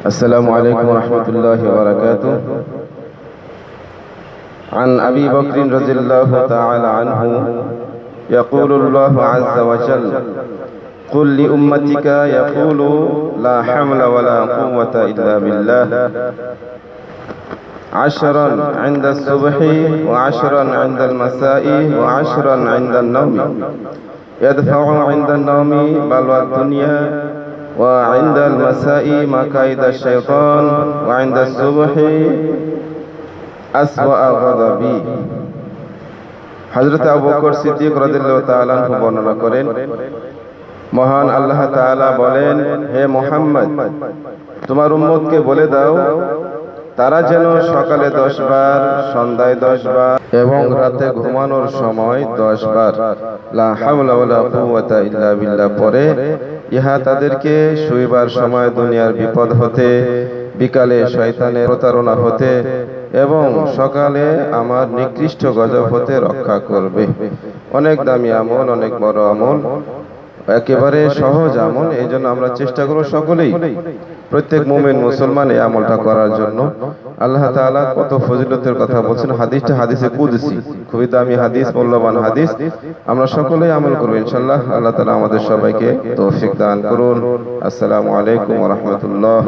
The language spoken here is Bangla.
السلام عليكم ورحمة الله وبركاته. عن أبي بكر رضي الله تعالى عنه يقول الله عز وجل: قل لأمتك يقول لا حمل ولا قوة إلا بالله، 10 عند الصبح و10 عند المساء و10 عند النوم، يدفع عند النوم بلوى الدنيا، وعند المساء مكايد الشيطان، وعند الصبح أسوأ غضبي। হযরত আবু বকর সিদ্দিক রাদিয়াল্লাহু তাআলা আনহু বর্ণনা করেন, মহান আল্লাহ তাআলা বলেন, হে মুহাম্মদ, তোমার উম্মতকে বলে দাও, তারা যেন সকালে 10 বার, সন্ধ্যায় 10 বার এবং রাতে ঘুমানোর সময় 10 বার লা হাওলা ওয়ালা কুওয়াতা ইল্লা বিল্লাহ পড়ে, ইহা তাদেরকে শুইবার সময় দুনিয়ার বিপদ হতে, বিকালে শয়তানের প্রতারণা হতে এবং সকালে আমার নিকৃষ্ট গজব হতে রক্ষা করবে। অনেক দামি আমল, অনেক বড় আমল, একেবারে সহজ আমল। এই জন্য আমরা চেষ্টা করব সকলেই, প্রত্যেক মুমিন মুসলমান এই আমলটা করার জন্য। আল্লাহ তাআলা কত ফজিলতের কথা বলছেন। হাদিসটা হাদিসে কুদসি, খুবই দামি হাদিস, মূল্যবান হাদিস। আমরা সকলেই আমল করব ইনশাআল্লাহ। আল্লাহ তাআলা আমাদের সবাইকে তৌফিক দান করুন। আসসালামু আলাইকুম ওয়া রাহমাতুল্লাহ।